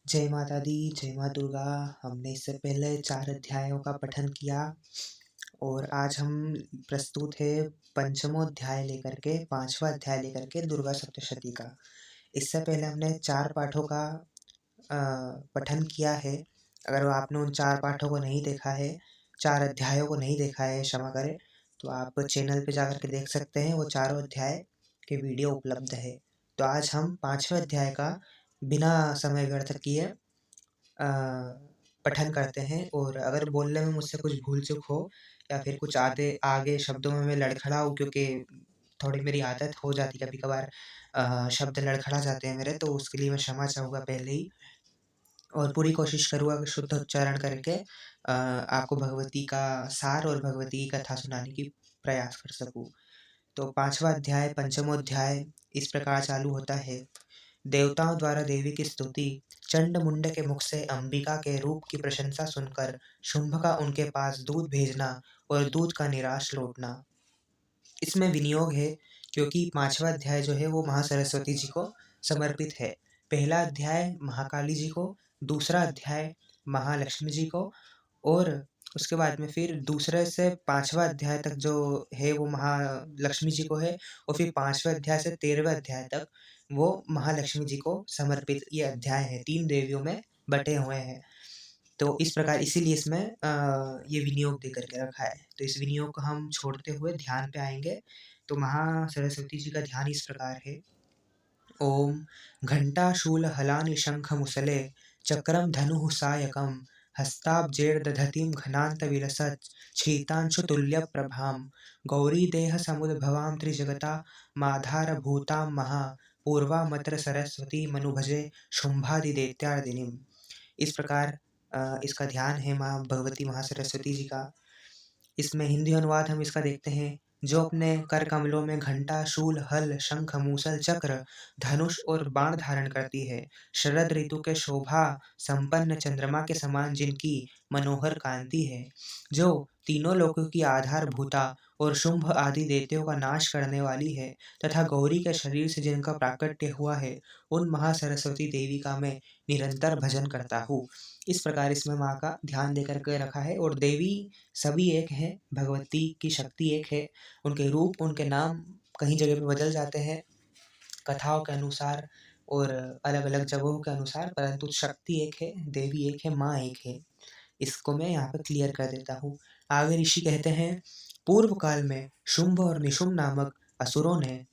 जय माता दी, जय माँ दुर्गा। हमने इससे पहले 4 अध्यायों का पठन किया और आज हम प्रस्तुत है पंचमों अध्याय लेकर के 5वां अध्याय लेकर के दुर्गा सप्तशती का। इससे पहले हमने 4 पाठों का पठन किया है। अगर आपने उन 4 पाठों को नहीं देखा है, 4 अध्यायों को नहीं देखा है, क्षमा करें, तो आप चैनल पे जाकर के देख सकते हैं। वो चारों अध्याय के वीडियो उपलब्ध है। तो आज हम 5वें अध्याय का बिना समय व्यर्थ किए पठन करते हैं। और अगर बोलने में मुझसे कुछ भूल चूक हो या फिर कुछ आधे आगे शब्दों में मैं लड़खड़ाऊँ, क्योंकि थोड़ी मेरी आदत हो जाती है कभी-कभार शब्द लड़खड़ा जाते हैं मेरे, तो उसके लिए मैं क्षमा चाहूँगा पहले ही। और पूरी कोशिश करूँगा कि शुद्ध उच्चारण करके आपको भगवती का सार और भगवती की कथा सुनाने की प्रयास कर सकूँ। तो 5वां अध्याय, पंचमों अध्याय इस प्रकार चालू होता है। देवताओं द्वारा देवी की स्तुति। चंड मुंड के मुख से अंबिका के रूप की प्रशंसा सुनकर शुंभ का उनके पास दूध भेजना और दूध का निराश लौटना। इसमें विनियोग है क्योंकि 5वां अध्याय जो है वो महासरस्वती जी को समर्पित है। पहला अध्याय महाकाली जी को, दूसरा अध्याय महालक्ष्मी जी को, और उसके बाद में फिर दूसरे से 5वां अध्याय तक जो है वो महालक्ष्मी जी को है, और फिर 5वें अध्याय से 13वें अध्याय तक वो महालक्ष्मी जी को समर्पित ये अध्याय है। 3 देवियों में बटे हुए हैं। तो इस प्रकार इसीलिए इसमें ये विनियोग दे करके रखा है। तो इस विनियोग को हम छोड़ते हुए ध्यान पे आएँगे। तो महासरस्वती जी का ध्यान इस प्रकार है। ओम घण्टाशूलहलानिशङ्खमुसले चक्रं धनुः सायकं हस्ताब्जैर्दधतीं घनान्तविलसत् शीतांशुतुल्यप्रभां गौरीदेहसमुद्भवां त्रिजगतामाधारभूतां पूर्वामत्र सरस्वतीमनुभजे शुम्भादिदैत्यार्दिनीम्। इस प्रकार इसका ध्यान है माँ भगवती महासरस्वती जी का। इसमें हिंदी अनुवाद हम इसका देखते हैं। जो अपने कर कमलों में घंटा, शूल, हल, शंख, मूसल, चक्र, धनुष और बाण धारण करती है। शरद ऋतु के शोभा संपन्न चंद्रमा के समान जिनकी मनोहर कांति है। जो तीनों लोकों की आधारभूता और शुंभ आदि दैत्यों का नाश करने वाली है, तथा गौरी के शरीर से जिनका प्राकट्य हुआ है, उन महासरस्वती देवी का मैं निरंतर भजन करता हूँ। इस प्रकार इसमें माँ का ध्यान देकर के रखा है। और देवी सभी एक हैं, भगवती की शक्ति एक है। उनके रूप, उनके नाम कहीं जगह पे बदल जाते हैं कथाओं के अनुसार और अलग-अलग जगहों के अनुसार, परंतु शक्ति एक है, देवी एक है, माँ एक है। इसको मैं यहाँ पे क्लियर कर देता हूँ। आगे ऋषि कहते हैं, पूर्व काल में शुंभ और निशुंभ नामक असुरों ने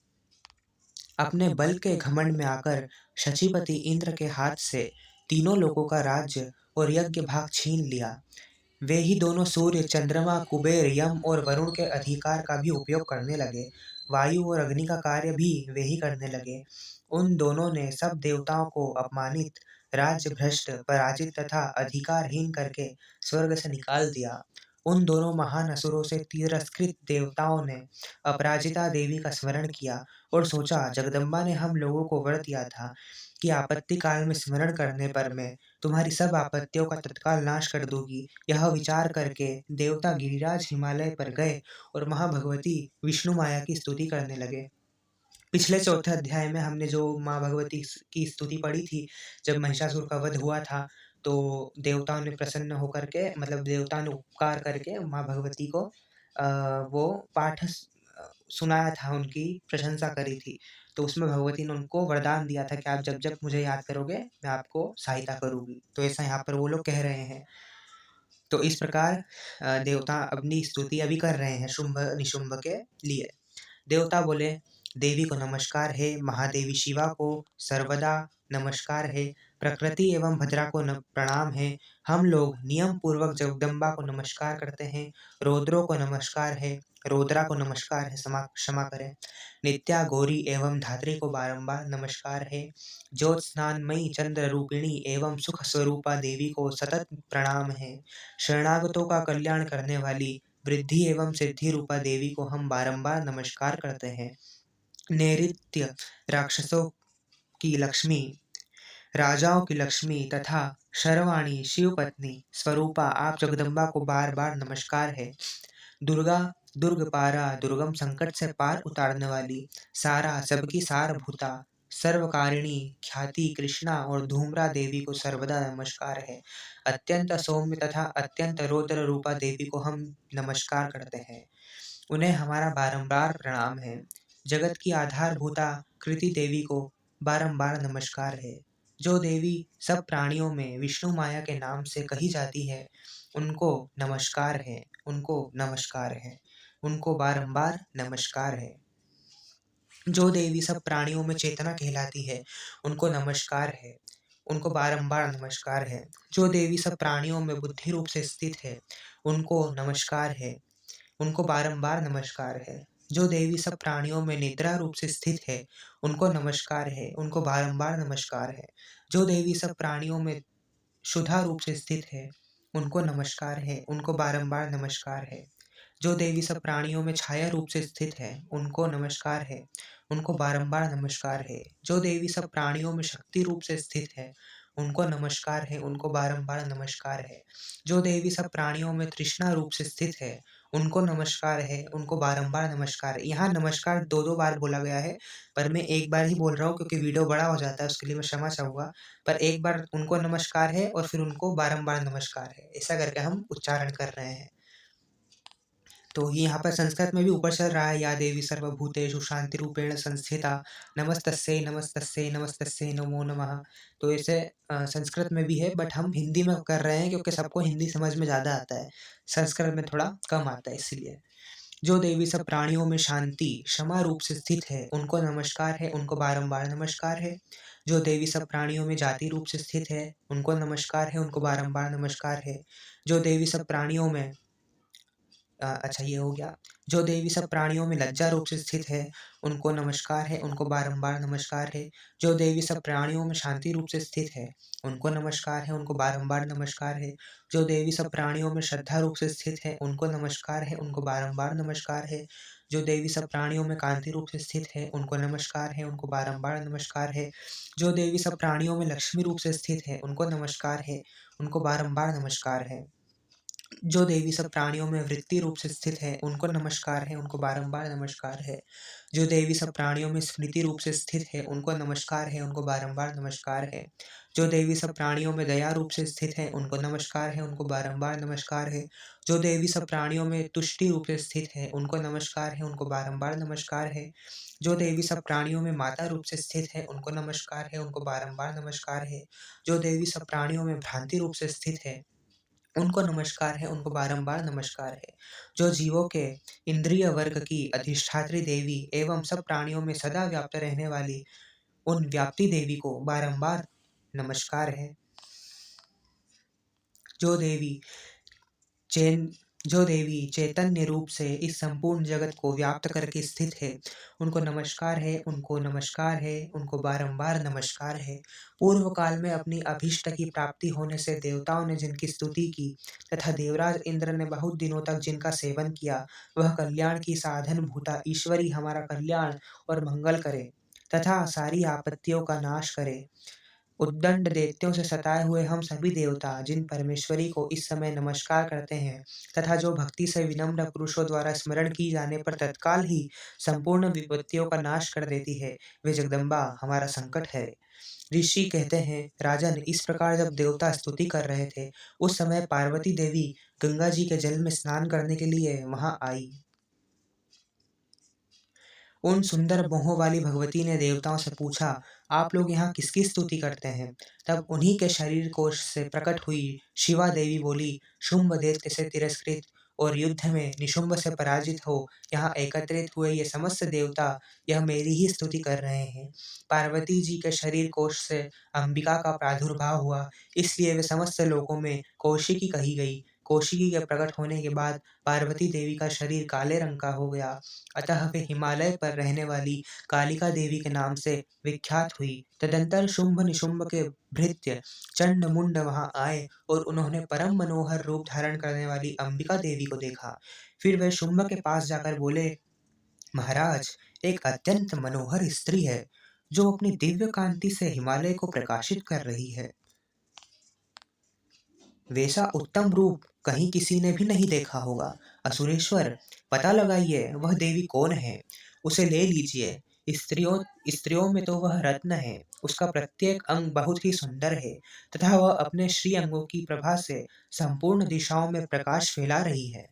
अपने बल के घमंड में आकर शचीपति इंद्र के हाथ से तीनों लोकों का राज्य और यज्ञ भाग छीन लिया। वे ही दोनों सूर्य, चंद्रमा, कुबेर, यम और वरुण के अधिकार का भी उपयोग करने लगे। वायु और अग्नि का कार्य भी वे ही करने लगे। उन दोनों ने सब देवताओं को अपमानित, राज्य भ्रष्ट, पराजित तथा अधिकारहीन करके स्वर्ग से निकाल दिया। उन दोनों महान असुरों से तिरस्कृत देवताओं ने अपराजिता देवी का स्मरण किया और सोचा, जगदम्बा ने हम लोगों को वर दिया था कि आपत्ति काल में स्मरण करने पर मैं तुम्हारी सब आपत्तियों का तत्काल नाश कर दूंगी। यह विचार करके देवता गिरिराज हिमालय पर गए और महाभगवती विष्णु माया की स्तुति करने लगे। पिछले चौथे अध्याय में हमने जो माँ भगवती की स्तुति पढ़ी थी, जब महिषासुर का वध हुआ था, तो देवताओं ने प्रसन्न होकर के, मतलब देवताओं ने उपकार करके माँ भगवती को वो पाठ सुनाया था, उनकी प्रशंसा करी थी। तो उसमें भगवती ने उनको वरदान दिया था कि आप जब जब मुझे याद करोगे मैं आपको सहायता करूँगी। तो ऐसा यहाँ पर वो लोग कह रहे हैं। तो इस प्रकार देवता अपनी स्तुति अभी कर रहे हैं शुंभ निशुंभ के लिए। देवता बोले, देवी को नमस्कार है, महादेवी शिवा को सर्वदा नमस्कार है, प्रकृति एवं भद्रा को प्रणाम है। हम लोग नियम पूर्वक जगदम्बा को नमस्कार करते हैं। रौद्रों को नमस्कार है, रौद्रा को नमस्कार है, क्षमा करें। नित्या, गौरी एवं धात्री को बारंबार नमस्कार है। ज्योत स्नानमयी चंद्र रूपिणी एवं सुख स्वरूपा देवी को सतत प्रणाम है। शरणागतों का कल्याण करने वाली वृद्धि एवं सिद्धि रूपा देवी को हम बारंबार नमस्कार करते हैं। नैऋत्य राक्षसों की लक्ष्मी, राजाओं की लक्ष्मी तथा शर्वाणी शिवपत्नी स्वरूपा आप जगदम्बा को बार बार नमस्कार है। दुर्गा, दुर्ग पारा, दुर्गम संकट से पार उतारने वाली, सारा सबकी सारभूता, सर्वकारिणी ख्याति कृष्णा और धूम्रा देवी को सर्वदा नमस्कार है। अत्यंत सौम्य तथा अत्यंत रौद्र रूपा देवी को हम नमस्कार करते हैं, उन्हें हमारा बारंबार प्रणाम है। जगत की आधारभूता कृति देवी को बारंबार नमस्कार है। जो देवी सब प्राणियों में विष्णु माया के नाम से कही जाती है, उनको नमस्कार है, उनको नमस्कार है, उनको बारंबार नमस्कार है। जो देवी सब प्राणियों में चेतना कहलाती है, उनको नमस्कार है, उनको बारंबार नमस्कार है। जो देवी सब प्राणियों में बुद्धि रूप से स्थित है, उनको नमस्कार है, उनको बारंबार नमस्कार है। जो देवी सब प्राणियों में निद्रा रूप से स्थित है, उनको नमस्कार है, उनको बारंबार नमस्कार है। जो देवी सब प्राणियों में क्षुधा रूप से स्थित है, उनको नमस्कार है, उनको बारंबार नमस्कार है। जो देवी सब प्राणियों में छाया रूप से स्थित है, उनको नमस्कार है, उनको बारंबार नमस्कार है। जो देवी सब प्राणियों में शक्ति रूप से स्थित है, उनको नमस्कार है, उनको बारंबार नमस्कार है। जो देवी सब प्राणियों में तृष्णा रूप से स्थित है, उनको नमस्कार है, उनको बारंबार नमस्कार है। यहाँ नमस्कार दो दो बार बोला गया है, पर मैं एक बार ही बोल रहा हूँ क्योंकि वीडियो बड़ा हो जाता है, उसके लिए मैं क्षमा चाहूँगा। पर एक बार उनको नमस्कार है और फिर उनको बारंबार नमस्कार है, ऐसा करके हम उच्चारण कर रहे हैं। तो ये यहाँ पर संस्कृत में भी ऊपर चल रहा है, या देवी सर्वभूतेषु शांति रूपेण संस्थिता नमस्तस्यै नमस्तस्यै नमस्तस्यै नमो नमः। तो ऐसे संस्कृत में भी है, बट हम हिंदी में कर रहे हैं क्योंकि सबको हिंदी समझ में ज़्यादा आता है, संस्कृत में थोड़ा कम आता है इसलिए। जो देवी सब प्राणियों में शांति क्षमा रूप से स्थित है, उनको नमस्कार है, उनको बारंबार नमस्कार है। जो देवी सब प्राणियों में जाति रूप से स्थित है, उनको नमस्कार है, उनको बारंबार नमस्कार है। जो देवी सब प्राणियों में अच्छा ये हो गया। जो देवी सब प्राणियों में लज्जा रूप से स्थित है, उनको नमस्कार है, उनको बारंबार नमस्कार है। जो देवी सब प्राणियों में शांति रूप से स्थित है, उनको नमस्कार है, उनको बारंबार नमस्कार है। जो देवी सब प्राणियों में श्रद्धा रूप से स्थित है, उनको नमस्कार है, उनको बारंबार नमस्कार है। जो देवी सब प्राणियों में कांति रूप से स्थित है, उनको नमस्कार है, उनको बारंबार नमस्कार है। जो देवी सब प्राणियों में लक्ष्मी रूप से स्थित है, उनको नमस्कार है, उनको बारंबार नमस्कार है। जो देवी सब प्राणियों में वृत्ति रूप से स्थित है, उनको नमस्कार है, उनको बारंबार नमस्कार है। जो देवी सब प्राणियों में स्मृति रूप से स्थित है, उनको नमस्कार है, उनको बारंबार नमस्कार है। जो देवी सब प्राणियों में दया रूप से स्थित है, उनको नमस्कार है, उनको बारंबार नमस्कार है। जो देवी सब प्राणियों में तुष्टि रूप से स्थित है, उनको नमस्कार है, उनको बारंबार नमस्कार है। जो देवी सब प्राणियों में माता रूप से स्थित है, उनको नमस्कार है, उनको बारंबार नमस्कार है। जो देवी सब प्राणियों में भ्रांति रूप से स्थित है, उनको नमस्कार है, उनको बारंबार नमस्कार है। जो जीवों के इंद्रिय वर्ग की अधिष्ठात्री देवी एवं सब प्राणियों में सदा व्याप्त रहने वाली उन व्याप्ति देवी को बारंबार नमस्कार है। जो देवी चैन जो देवी चैतन्य रूप से इस संपूर्ण जगत को व्याप्त करके स्थित है, उनको नमस्कार है, उनको नमस्कार है, उनको बारंबार नमस्कार है। पूर्व काल में अपनी अभीष्ट की प्राप्ति होने से देवताओं ने जिनकी स्तुति की तथा देवराज इंद्र ने बहुत दिनों तक जिनका सेवन किया, वह कल्याण की साधन भूता ईश्वरी हमारा कल्याण और मंगल करे तथा सारी आपत्तियों का नाश करे। उद्दंड दैत्यों से सताए हुए हम सभी देवता जिन परमेश्वरी को इस समय नमस्कार करते हैं तथा जो भक्ति से विनम्र पुरुषों द्वारा स्मरण की जाने पर तत्काल ही संपूर्ण विपत्तियों का नाश कर देती है, वे जगदम्बा हमारा संकट है। ऋषि कहते हैं, राजन, इस प्रकार जब देवता स्तुति कर रहे थे, उस समय पार्वती देवी गंगा जी के जल में स्नान करने के लिए वहां आई। उन सुंदर मोहों वाली भगवती ने देवताओं से पूछा, आप लोग यहाँ किसकी स्तुति करते हैं? तब उन्हीं के शरीर कोश से प्रकट हुई शिवा देवी बोली, शुंभ दैत्य से तिरस्कृत और युद्ध में निशुंभ से पराजित हो यहाँ एकत्रित हुए ये समस्त देवता यह मेरी ही स्तुति कर रहे हैं। पार्वती जी के शरीर कोश से अंबिका का प्रादुर्भाव हुआ, इसलिए वे समस्त लोकों में कौशिकी कही गई। कौशिकी के प्रकट होने के बाद पार्वती देवी का शरीर काले रंग का हो गया, अतः वे हिमालय पर रहने वाली कालिका देवी के नाम से विख्यात हुई। तदंतर शुंभ निशुंभ के भृत्य चंड मुंड वहां आए और उन्होंने परम मनोहर रूप धारण करने वाली अंबिका देवी को देखा। फिर वे शुंभ के पास जाकर बोले, महाराज, एक अत्यंत मनोहर स्त्री है जो अपनी दिव्य कांति से हिमालय को प्रकाशित कर रही है। वैसा उत्तम रूप कहीं किसी ने भी नहीं देखा होगा। असुरेश्वर, पता लगाइए वह देवी कौन है, उसे ले लीजिए। स्त्रियों स्त्रियों में तो वह रत्न है, उसका प्रत्येक अंग बहुत ही सुंदर है तथा वह अपने श्री अंगों की प्रभा से संपूर्ण दिशाओं में प्रकाश फैला रही है।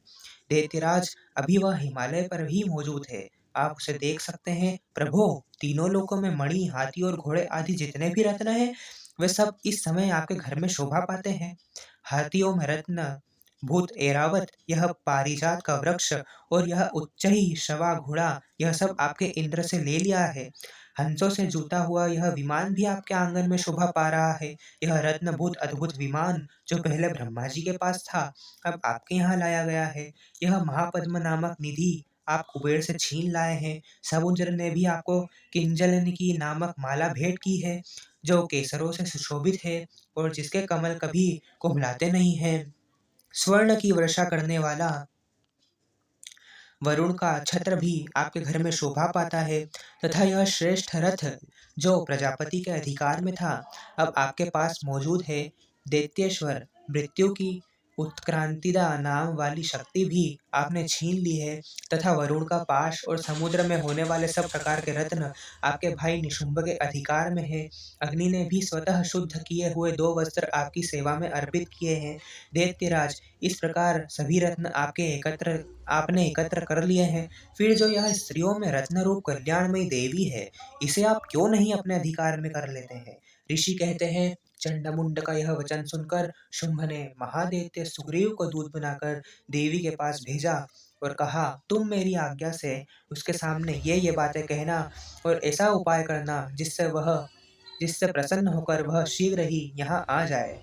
दैत्यराज, अभी वह हिमालय पर ही मौजूद है। आप उसे देख सकते हैं। प्रभो, तीनों लोकों में मणि, हाथी और घोड़े आदि जितने भी रत्न हैं, वे सब इस समय आपके घर में शोभा पाते हैं। हाथियों में रत्न भूत एरावत, यह पारिजात का वृक्ष और यह उच्चई शवा घोड़ा, यह सब आपके इंद्र से ले लिया है। हंसों से जूता हुआ यह विमान भी आपके आंगन में शोभा पा रहा है। यह रत्न भूत अद्भुत विमान जो पहले ब्रह्मा जी के पास था, अब आपके यहाँ लाया गया है। यह महापद्म नामक निधि आप कुबेर से छीन लाए हैं। समुद्र ने भी आपको किंजलन की नामक माला भेंट की है, जो केसरों से सुशोभित है और जिसके कमल कभी कुम्हलाते नहीं हैं। स्वर्ण की वर्षा करने वाला वरुण का छत्र भी आपके घर में शोभा पाता है तथा यह श्रेष्ठ रथ जो प्रजापति के अधिकार में था, अब आपके पास मौजूद है। दैत्येश्वर, मृत्यु की उत्क्रांतिदा नाम वाली शक्ति भी आपने छीन ली है तथा वरुण का पाश और समुद्र में होने वाले सब प्रकार के रत्न आपके भाई निशुंभ के अधिकार में है। अग्नि ने भी स्वतः शुद्ध किए हुए 2 वस्त्र आपकी सेवा में अर्पित किए हैं। दैत्यराज, इस प्रकार सभी रत्न आपने एकत्र कर लिए हैं। फिर जो यह स्त्रियों में रत्न रूप कल्याणमयी देवी है, इसे आप क्यों नहीं अपने अधिकार में कर लेते हैं? ऋषि कहते हैं, चंडमुंड का यह वचन सुनकर शुंभ ने महादैत्य सुग्रीव को दूत बनाकर देवी के पास भेजा और कहा, तुम मेरी आज्ञा से उसके सामने ये बातें कहना और ऐसा उपाय करना जिससे प्रसन्न होकर वह शीघ्र ही यहाँ आ जाए।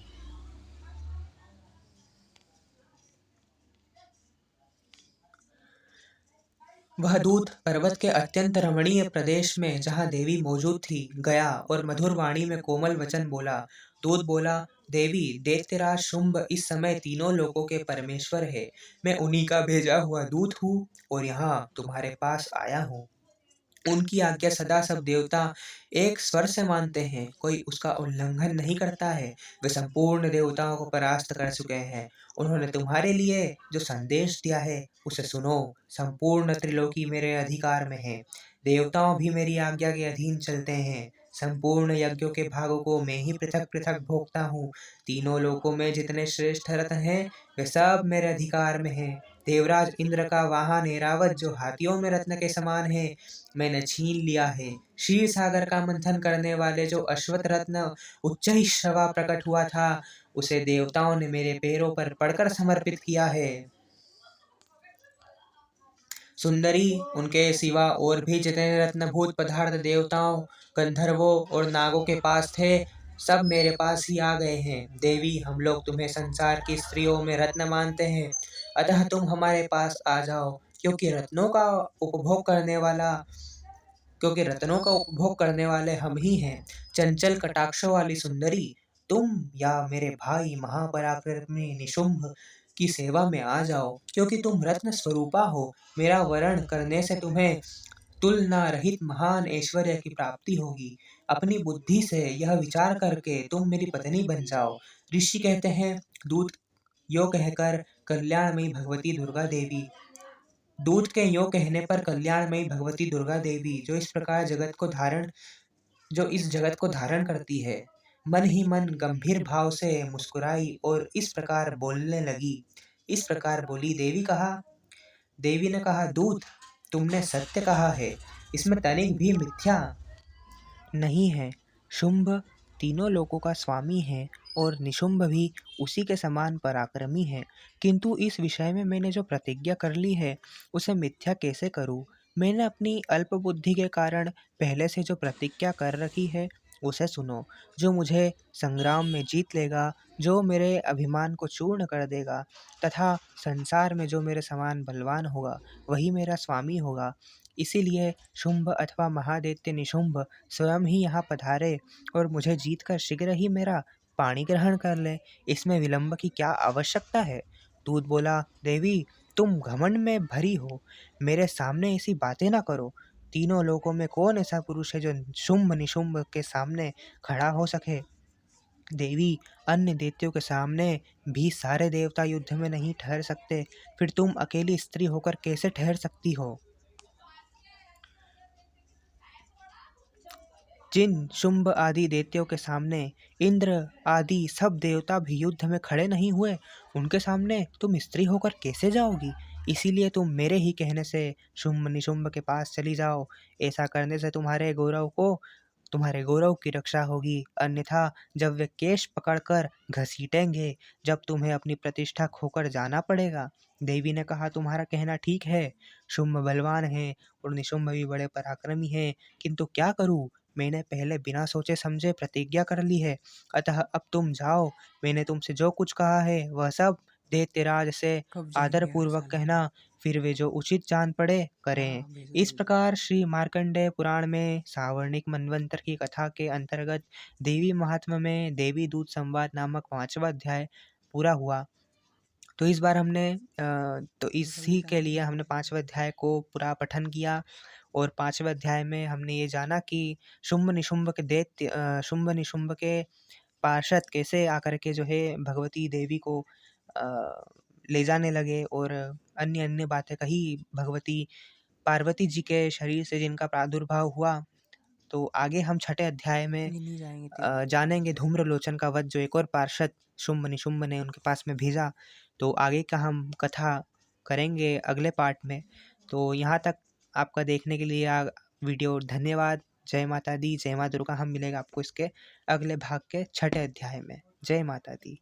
वह दूत पर्वत के अत्यंत रमणीय प्रदेश में जहाँ देवी मौजूद थी गया और मधुर वाणी में कोमल वचन बोला। दूत बोला, देवी, दैत्यराज शुंभ इस समय तीनों लोकों के परमेश्वर है। मैं उन्हीं का भेजा हुआ दूत हूँ और यहाँ तुम्हारे पास आया हूँ। उनकी आज्ञा सदा सब देवता एक स्वर से मानते हैं, कोई उसका उल्लंघन नहीं करता है। वे संपूर्ण देवताओं को परास्त कर चुके हैं। उन्होंने तुम्हारे लिए जो संदेश दिया है उसे सुनो। संपूर्ण त्रिलोकी मेरे अधिकार में है। देवताओं भी मेरी आज्ञा के अधीन चलते हैं। संपूर्ण यज्ञों के भागों को मैं ही पृथक पृथक भोगता हूँ। तीनों लोकों में जितने श्रेष्ठ रत्न हैं, वे सब मेरे अधिकार में हैं। देवराज इंद्र का वाहन ऐरावत जो हाथियों में रत्न के समान है, मैंने छीन लिया है। क्षीर सागर का मंथन करने वाले जो अश्वत्थ रत्न उच्च ही श्रवा प्रकट हुआ था, उसे देवताओं ने मेरे पैरों पर पड़कर समर्पित किया है। सुंदरी, उनके सिवा और भी जितने रत्नभूत पदार्थ देवताओं, गंधर्वों और नागों के पास थे, सब मेरे पास ही आ गए हैं। देवी, हम लोग तुम्हें संसार की स्त्रियों में रत्न मानते हैं, अतः तुम हमारे पास आ जाओ, उपभोग करने वाला क्योंकि रत्नों का उपभोग करने वाले हम ही हैं। चंचल कटाक्षों वाली सुंदरी, तुम या मेरे भाई महापराक्रमी निशुंभ की सेवा में आ जाओ, क्योंकि तुम रत्न स्वरूपा हो। मेरा वरण करने से तुम्हें तुलना रहित महान ऐश्वर्य की प्राप्ति होगी। अपनी बुद्धि से यह विचार करके तुम मेरी पत्नी बन जाओ। ऋषि कहते हैं, दूत यो कहकर कल्याणमयी भगवती दुर्गा देवी दूत के यों कहने पर कल्याणमयी भगवती दुर्गा देवी जो इस जगत को धारण करती है, मन ही मन गंभीर भाव से मुस्कुराई और इस प्रकार बोलने लगी। इस प्रकार बोली। देवी ने कहा, दूत, तुमने सत्य कहा है, इसमें तनिक भी मिथ्या नहीं है। शुंभ तीनों लोकों का स्वामी है और निशुंभ भी उसी के समान पराक्रमी है, किंतु इस विषय में मैंने जो प्रतिज्ञा कर ली है उसे मिथ्या कैसे करूं? मैंने अपनी अल्प बुद्धि के कारण पहले से जो प्रतिज्ञा कर रखी है उसे सुनो। जो मुझे संग्राम में जीत लेगा, जो मेरे अभिमान को चूर्ण कर देगा तथा संसार में जो मेरे समान बलवान होगा, वही मेरा स्वामी होगा। इसीलिए शुंभ अथवा महादैत्य निशुंभ स्वयं ही यहाँ पधारे और मुझे जीतकर शीघ्र ही मेरा पाणी ग्रहण कर ले। इसमें विलंब की क्या आवश्यकता है? दूत बोला, देवी, तुम घमंड में भरी हो, मेरे सामने ऐसी बातें ना करो। तीनों लोकों में कौन ऐसा पुरुष है जो शुंभ निशुंभ के सामने खड़ा हो सके? देवी, अन्य दैत्यों के सामने भी सारे देवता युद्ध में नहीं ठहर सकते, फिर तुम अकेली स्त्री होकर कैसे ठहर सकती हो? जिन शुंभ आदि दैत्यों के सामने इंद्र आदि सब देवता भी युद्ध में खड़े नहीं हुए, उनके सामने तुम स्त्री होकर कैसे जाओगी? इसीलिए तुम मेरे ही कहने से शुंभ निशुंभ के पास चली जाओ। ऐसा करने से तुम्हारे गौरव की रक्षा होगी, अन्यथा जब वे केश पकड़कर घसीटेंगे, जब तुम्हें अपनी प्रतिष्ठा खोकर जाना पड़ेगा। देवी ने कहा, तुम्हारा कहना ठीक है, शुंभ बलवान है और निशुंभ भी बड़े पराक्रमी हैं, किंतु क्या करूं? मैंने पहले बिना सोचे समझे प्रतिज्ञा कर ली है, अतः अब तुम जाओ। मैंने तुमसे जो कुछ कहा है वह सब दैत्यराज से कब आदर जाएंगे हर पूर्वक साल ये? कहना, फिर वे जो उचित जान पड़े करें। हाँ भेजो इस जल्दी। प्रकार श्री मार्कंडेय पुराण में सावर्णिक मनवंतर की कथा के अंतर्गत देवी महात्म्य में देवी दूत संवाद नामक 5वां अध्याय पूरा हुआ। तो इस बार तो जल्दी इसी के कहाँ लिए भेजो हमने जल्दी। 5वें अध्याय को पूरा पठन किया और 5वें अध्याय में हमने ये जाना कि शुंभ निशुंभ के पार्षद कैसे आकर के जो है भगवती देवी को अ, ले जाने लगे और अन्य-अन्य बातें कही भगवती पार्वती जी के शरीर से जिनका प्रादुर्भाव हुआ। तो आगे हम छठे अध्याय में नहीं नहीं जाएंगे 3 दिन बाद जानेंगे जल्दी। धूम्रलोचन का वध जो एक और पार्षद शुंभ निशुंभ ने उनके पास में भेजा। तो आगे का हम कथा करेंगे अगले पार्ट में। तो यहाँ तक आपका देखने के लिए वीडियो धन्यवाद। जय माता दी, जय माँ दुर्गा। हम मिलेंगे आपको इसके अगले भाग के छठे अध्याय में। जय माता दी।